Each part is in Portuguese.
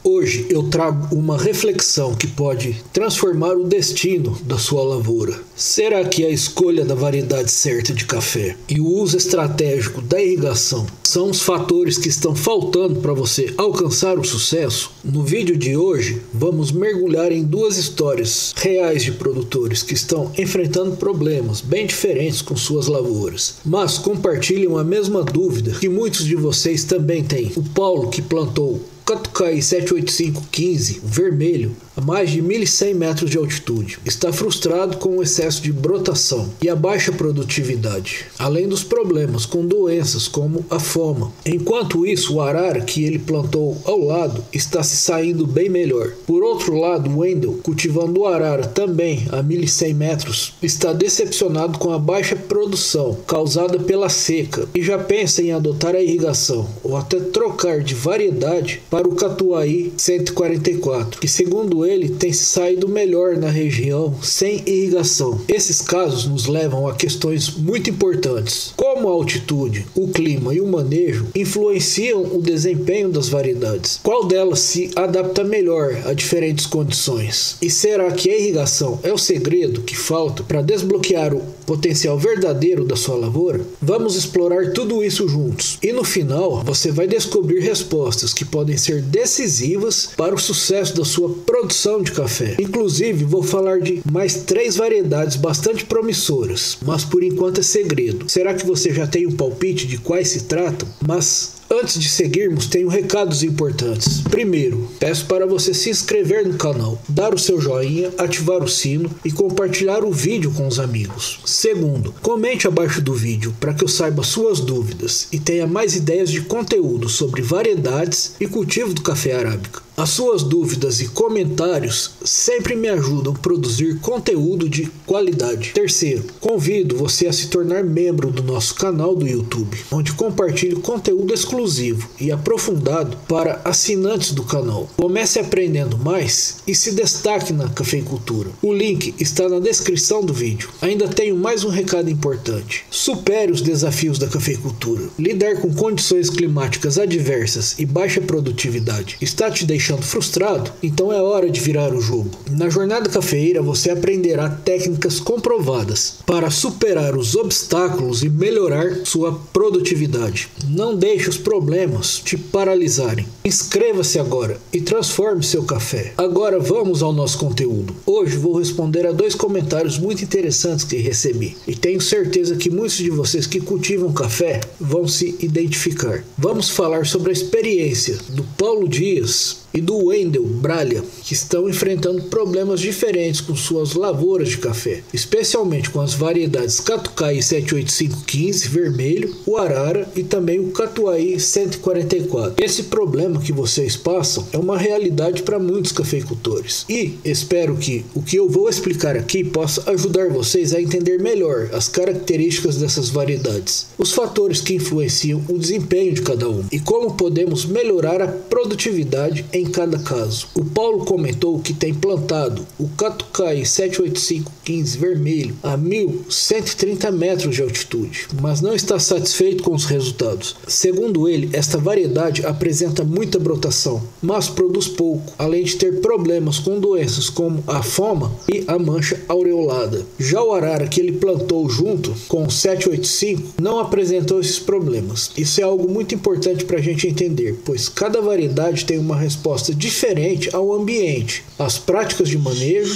Hoje eu trago uma reflexão que pode transformar o destino da sua lavoura. Será que a escolha da variedade certa de café e o uso estratégico da irrigação são os fatores que estão faltando para você alcançar o sucesso? No vídeo de hoje vamos mergulhar em duas histórias reais de produtores que estão enfrentando problemas bem diferentes com suas lavouras, mas compartilham a mesma dúvida que muitos de vocês também têm. O Paulo, que plantou Catucaí 78515 vermelho a mais de 1.100 metros de altitude, está frustrado com o excesso de brotação e a baixa produtividade, além dos problemas com doenças como a foma. Enquanto isso, o arara que ele plantou ao lado está se saindo bem melhor. Por outro lado, o Wendel, cultivando o arara também a 1.100 metros, está decepcionado com a baixa produção causada pela seca e já pensa em adotar a irrigação ou até trocar de variedade para o Catuai 144, que segundo ele tem se saído melhor na região sem irrigação. Esses casos nos levam a questões muito importantes, como a altitude, o clima e o manejo influenciam o desempenho das variedades. Qual delas se adapta melhor a diferentes condições? E será que a irrigação é o segredo que falta para desbloquear o potencial verdadeiro da sua lavoura? Vamos explorar tudo isso juntos e no final você vai descobrir respostas que podem ser decisivas para o sucesso da sua produção de café. Inclusive, vou falar de mais 3 variedades bastante promissoras, mas por enquanto é segredo. Será que você já tem um palpite de quais se tratam? Mas antes de seguirmos, tenho recados importantes. Primeiro, peço para você se inscrever no canal, dar o seu joinha, ativar o sino e compartilhar o vídeo com os amigos. Segundo, comente abaixo do vídeo para que eu saiba suas dúvidas e tenha mais ideias de conteúdo sobre variedades e cultivo do café arábica. As suas dúvidas e comentários sempre me ajudam a produzir conteúdo de qualidade. Terceiro, convido você a se tornar membro do nosso canal do YouTube, onde compartilho conteúdo exclusivo e aprofundado para assinantes do canal. Comece aprendendo mais e se destaque na cafeicultura. O link está na descrição do vídeo. Ainda tenho mais um recado importante. Supere os desafios da cafeicultura. Lidar com condições climáticas adversas e baixa produtividade está te deixando frustrado? Então é hora de virar o jogo. Na jornada cafeeira você aprenderá técnicas comprovadas para superar os obstáculos e melhorar sua produtividade. Não deixe os problemas te paralisarem. Inscreva-se agora e transforme seu café. Agora vamos ao nosso conteúdo. Hoje vou responder a 2 comentários muito interessantes que recebi e tenho certeza que muitos de vocês que cultivam café vão se identificar. Vamos falar sobre a experiência do Paulo Dias e do Wendel Bralha, que estão enfrentando problemas diferentes com suas lavouras de café, especialmente com as variedades Catucaí 78515 vermelho, o arara e também o Catuai 144. Esse problema que vocês passam é uma realidade para muitos cafeicultores e espero que o que eu vou explicar aqui possa ajudar vocês a entender melhor as características dessas variedades, os fatores que influenciam o desempenho de cada uma e como podemos melhorar a produtividade em cada caso. O Paulo comentou que tem plantado o Catucaí 78515 vermelho a 1.130 metros de altitude, mas não está satisfeito com os resultados. Segundo ele, esta variedade apresenta muita brotação, mas produz pouco, além de ter problemas com doenças como a foma e a mancha aureolada. Já o arara que ele plantou junto com o 785 não apresentou esses problemas. Isso é algo muito importante para a gente entender, pois cada variedade tem uma resposta diferente ao ambiente, às práticas de manejo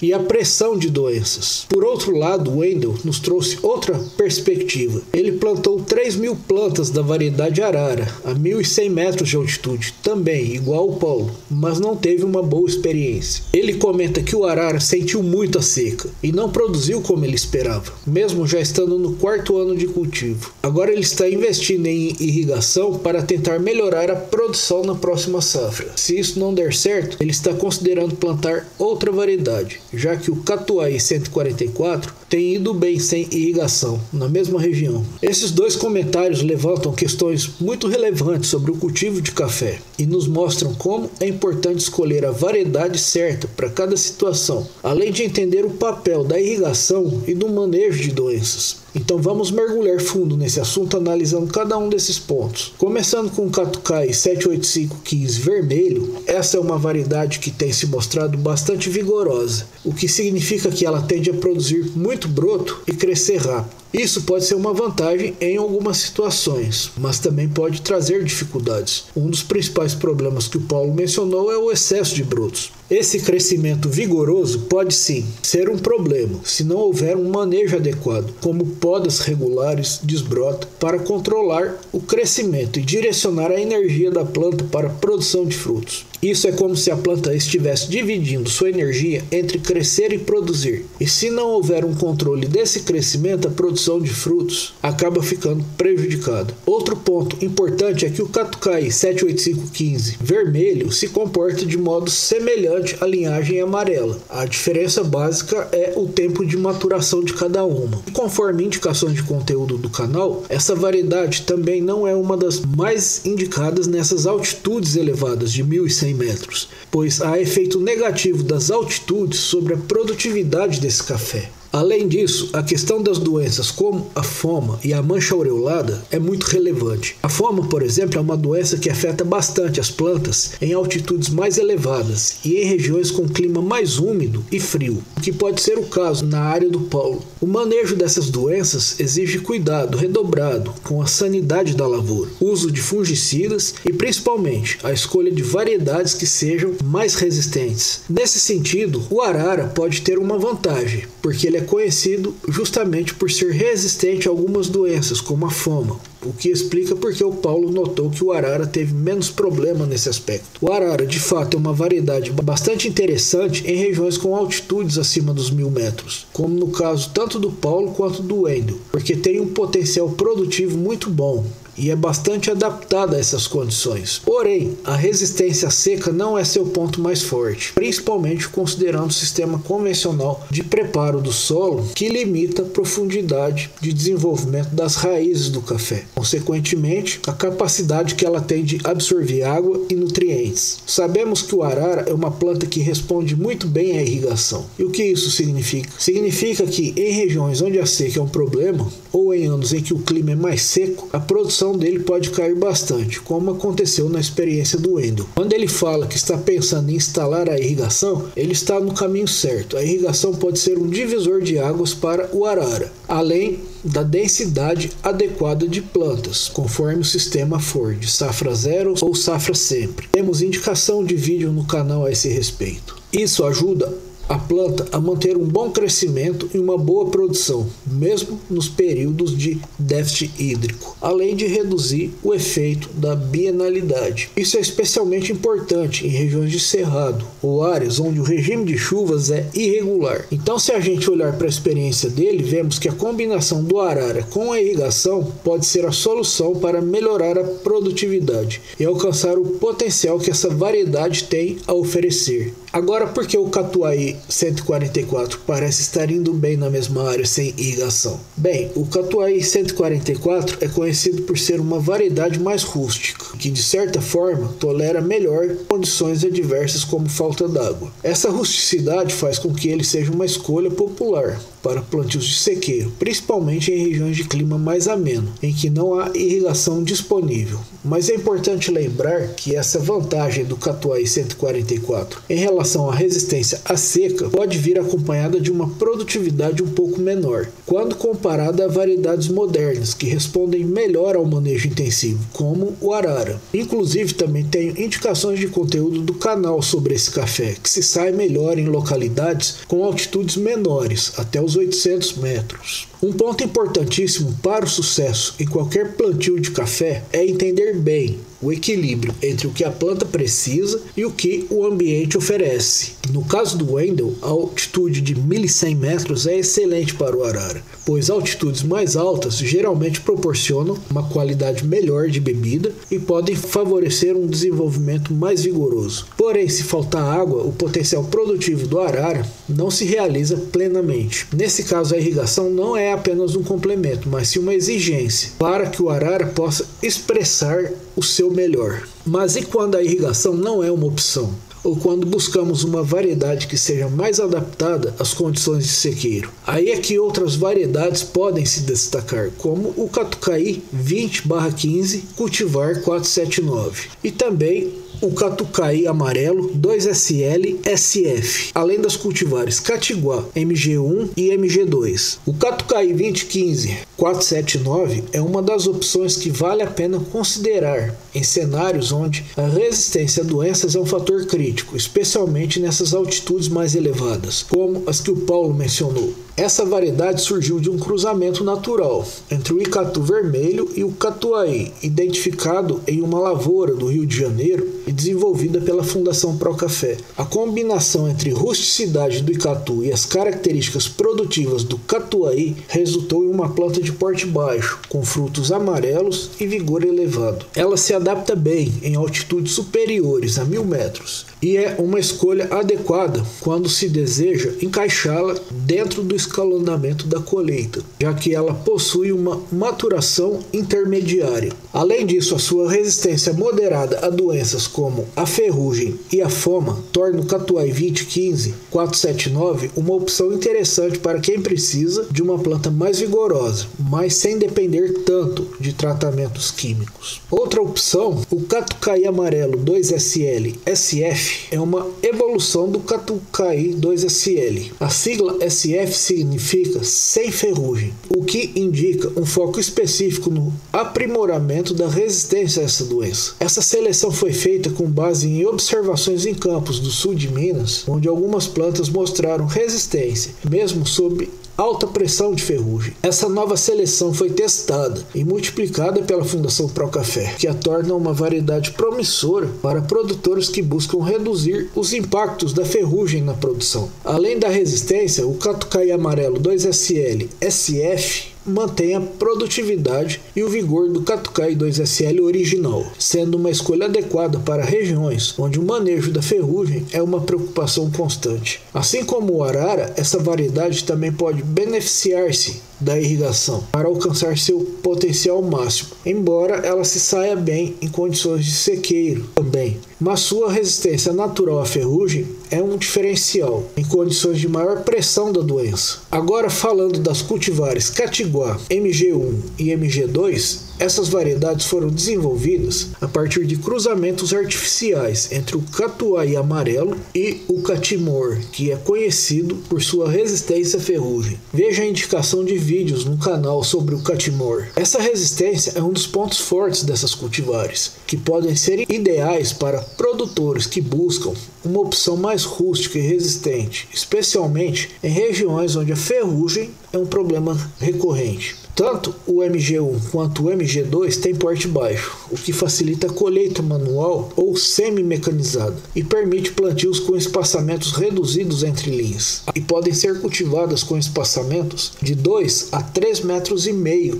e à pressão de doenças. Por outro lado, o Wendel nos trouxe outra perspectiva. Ele plantou 3.000 plantas da variedade arara a 1.100 metros de altitude, também igual o Paulo, mas não teve uma boa experiência. Ele comenta que o arara sentiu muito a seca e não produziu como ele esperava, mesmo já estando no 4º ano de cultivo. Agora ele está investindo em irrigação para tentar melhorar a produção na próxima safra. Se isso não der certo, ele está considerando plantar outra variedade, já que o Catuai 144 tem ido bem sem irrigação, na mesma região. Esses dois comentários levantam questões muito relevantes sobre o cultivo de café e nos mostram como é importante escolher a variedade certa para cada situação, além de entender o papel da irrigação e do manejo de doenças. Então vamos mergulhar fundo nesse assunto analisando cada um desses pontos. Começando com o Catucai 78515 vermelho, essa é uma variedade que tem se mostrado bastante vigorosa, o que significa que ela tende a produzir muito broto e crescer rápido. Isso pode ser uma vantagem em algumas situações, mas também pode trazer dificuldades. Um dos principais problemas que o Paulo mencionou é o excesso de brotos. Esse crescimento vigoroso pode sim ser um problema se não houver um manejo adequado, como podas regulares, desbrota, para controlar o crescimento e direcionar a energia da planta para a produção de frutos. Isso é como se a planta estivesse dividindo sua energia entre crescer e produzir. E se não houver um controle desse crescimento, a produção de frutos acaba ficando prejudicada. Outro ponto importante é que o Catucai 78515 vermelho se comporta de modo semelhante à linhagem amarela. A diferença básica é o tempo de maturação de cada uma. E conforme indicações de conteúdo do canal, essa variedade também não é uma das mais indicadas nessas altitudes elevadas de 1.100 metros, pois há efeito negativo das altitudes sobre a produtividade desse café. Além disso, a questão das doenças como a foma e a mancha aureolada é muito relevante. A foma, por exemplo, é uma doença que afeta bastante as plantas em altitudes mais elevadas e em regiões com clima mais úmido e frio, o que pode ser o caso na área do Paulo. O manejo dessas doenças exige cuidado redobrado com a sanidade da lavoura, uso de fungicidas e principalmente a escolha de variedades que sejam mais resistentes. Nesse sentido, o arara pode ter uma vantagem, porque ele é conhecido justamente por ser resistente a algumas doenças, como a foma, o que explica porque o Paulo notou que o arara teve menos problema nesse aspecto. O arara, de fato, é uma variedade bastante interessante em regiões com altitudes acima dos 1.000 metros, como no caso tanto do Paulo quanto do Wendel, porque tem um potencial produtivo muito bom e é bastante adaptada a essas condições. Porém, a resistência à seca não é seu ponto mais forte, principalmente considerando o sistema convencional de preparo do solo, que limita a profundidade de desenvolvimento das raízes do café. Consequentemente, a capacidade que ela tem de absorver água e nutrientes. Sabemos que o arara é uma planta que responde muito bem à irrigação. E o que isso significa? Significa que em regiões onde a seca é um problema, ou em anos em que o clima é mais seco, a produção dele pode cair bastante, como aconteceu na experiência do Wendel. Quando ele fala que está pensando em instalar a irrigação, ele está no caminho certo. A irrigação pode ser um divisor de águas para o arara, além da densidade adequada de plantas, conforme o sistema for de safra zero ou safra sempre. Temos indicação de vídeo no canal a esse respeito. Isso ajuda a planta a manter um bom crescimento e uma boa produção, mesmo nos períodos de déficit hídrico, além de reduzir o efeito da bienalidade. Isso é especialmente importante em regiões de cerrado ou áreas onde o regime de chuvas é irregular. Então, se a gente olhar para a experiência dele, vemos que a combinação do arara com a irrigação pode ser a solução para melhorar a produtividade e alcançar o potencial que essa variedade tem a oferecer. Agora, por que o Catuai 144 parece estar indo bem na mesma área sem irrigação? Bem, o Catuai 144 é conhecido por ser uma variedade mais rústica, que de certa forma tolera melhor condições adversas como falta d'água. Essa rusticidade faz com que ele seja uma escolha popular para plantios de sequeiro, principalmente em regiões de clima mais ameno, em que não há irrigação disponível. Mas é importante lembrar que essa vantagem do Catuai 144 em relação à resistência à seca pode vir acompanhada de uma produtividade um pouco menor, quando comparada a variedades modernas que respondem melhor ao manejo intensivo, como o arara. Inclusive, também tenho indicações de conteúdo do canal sobre esse café, que se sai melhor em localidades com altitudes menores, até os 800 metros. Um ponto importantíssimo para o sucesso em qualquer plantio de café é entender bem o equilíbrio entre o que a planta precisa e o que o ambiente oferece. No caso do Wendel, a altitude de 1.100 metros é excelente para o arara, pois altitudes mais altas geralmente proporcionam uma qualidade melhor de bebida e podem favorecer um desenvolvimento mais vigoroso. Porém, se faltar água, o potencial produtivo do arara não se realiza plenamente. Nesse caso, a irrigação não é apenas um complemento, mas sim uma exigência para que o arara possa expressar o seu melhor. Mas e quando a irrigação não é uma opção? Ou quando buscamos uma variedade que seja mais adaptada às condições de sequeiro? Aí é que outras variedades podem se destacar, como o Catucaí 20/15 cultivar 479 e também o Catucaí amarelo 2SL SF, além das cultivares Catiguá MG1 e MG2. O Catucaí 2015 479 é uma das opções que vale a pena considerar em cenários onde a resistência a doenças é um fator crítico, especialmente nessas altitudes mais elevadas, como as que o Paulo mencionou. Essa variedade surgiu de um cruzamento natural entre o Icatu vermelho e o Catuaí, identificado em uma lavoura do Rio de Janeiro e desenvolvida pela Fundação Procafé. A combinação entre rusticidade do Icatu e as características produtivas do Catuaí resultou em uma planta de porte baixo, com frutos amarelos e vigor elevado. Ela se adapta bem em altitudes superiores a 1000 metros e é uma escolha adequada quando se deseja encaixá-la dentro do escalonamento da colheita, já que ela possui uma maturação intermediária. Além disso, a sua resistência moderada a doenças como a ferrugem e a foma torna o Catuaí 2015 479 uma opção interessante para quem precisa de uma planta mais vigorosa, mas sem depender tanto de tratamentos químicos. Outra opção, o Catucaí amarelo 2SL SF, é uma evolução do Catucaí 2SL. A sigla SF significa sem ferrugem, o que indica um foco específico no aprimoramento da resistência a essa doença. Essa seleção foi feita com base em observações em campos do sul de Minas, onde algumas plantas mostraram resistência, mesmo sob alta pressão de ferrugem. Essa nova seleção foi testada e multiplicada pela Fundação Procafé, que a torna uma variedade promissora para produtores que buscam reduzir os impactos da ferrugem na produção. Além da resistência, o Catucaí amarelo 2SL SF mantém a produtividade e o vigor do Catucaí 2SL original, sendo uma escolha adequada para regiões onde o manejo da ferrugem é uma preocupação constante. Assim como o arara, essa variedade também pode beneficiar-se da irrigação para alcançar seu potencial máximo, embora ela se saia bem em condições de sequeiro também. Mas sua resistência natural à ferrugem é um diferencial em condições de maior pressão da doença. Agora, falando das cultivares Catiguá MG1 e MG2, essas variedades foram desenvolvidas a partir de cruzamentos artificiais entre o Catuaí amarelo e o Catimor, que é conhecido por sua resistência à ferrugem. Veja a indicação de vídeos no canal sobre o Catimor. Essa resistência é um dos pontos fortes dessas cultivares, que podem ser ideais para produtores que buscam uma opção mais rústica e resistente, especialmente em regiões onde a ferrugem é um problema recorrente. Tanto o MG1 quanto o MG2 têm porte baixo, o que facilita a colheita manual ou semi-mecanizada e permite plantios com espaçamentos reduzidos entre linhas, e podem ser cultivadas com espaçamentos de 2 a 3,5 metros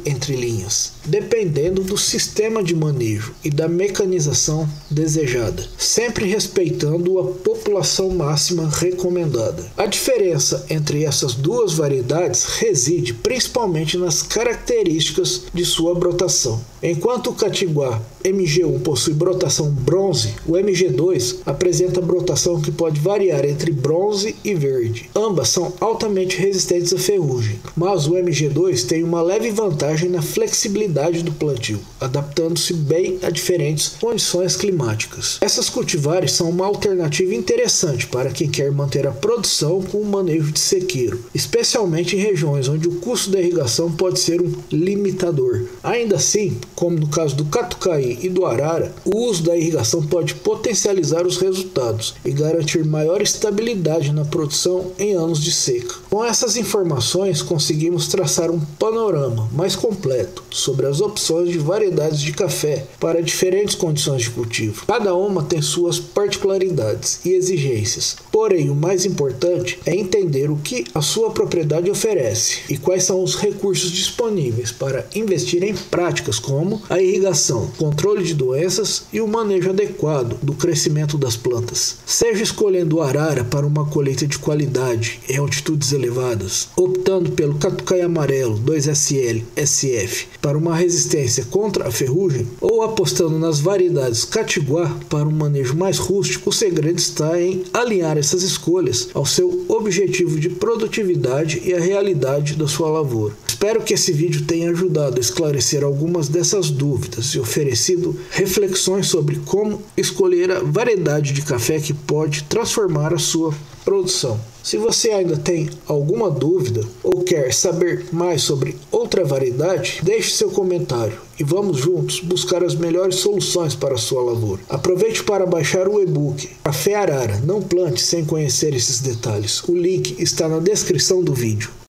entre linhas, dependendo do sistema de manejo e da mecanização desejada, sempre respeitando a população máxima recomendada. A diferença entre essas duas variedades reside principalmente nas características de sua brotação. Enquanto o Catiguá MG1 possui brotação bronze, o MG2 apresenta brotação que pode variar entre bronze e verde. Ambas são altamente resistentes à ferrugem, mas o MG2 tem uma leve vantagem na flexibilidade do plantio, adaptando-se bem a diferentes condições climáticas. Essas cultivares são uma alternativa interessante para quem quer manter a produção com o manejo de sequeiro, especialmente em regiões onde o custo da irrigação pode ser um limitador. Ainda assim, como no caso do Catucaí e do arara, o uso da irrigação pode potencializar os resultados e garantir maior estabilidade na produção em anos de seca. Com essas informações, conseguimos traçar um panorama mais completo sobre as opções de variedades de café para diferentes condições de cultivo. Cada uma tem suas particularidades e exigências, porém o mais importante é entender o que a sua propriedade oferece e quais são os recursos disponíveis para investir em práticas como a irrigação, controle de doenças e o manejo adequado do crescimento das plantas. Seja escolhendo o arara para uma colheita de qualidade em altitudes elevadas, optando pelo catucai amarelo 2SL SF para uma resistência contra a ferrugem, ou apostando nas variedades catiguá para um manejo mais rústico, o segredo está em alinhar essas escolhas ao seu objetivo de produtividade e a realidade da sua lavoura. Espero que esse vídeo tenha ajudado a esclarecer algumas dessas dúvidas e oferecido reflexões sobre como escolher a variedade de café que pode transformar a sua produção. Se você ainda tem alguma dúvida ou quer saber mais sobre outra variedade, deixe seu comentário e vamos juntos buscar as melhores soluções para a sua lavoura. Aproveite para baixar o e-book Café Arara, não plante sem conhecer esses detalhes. O link está na descrição do vídeo.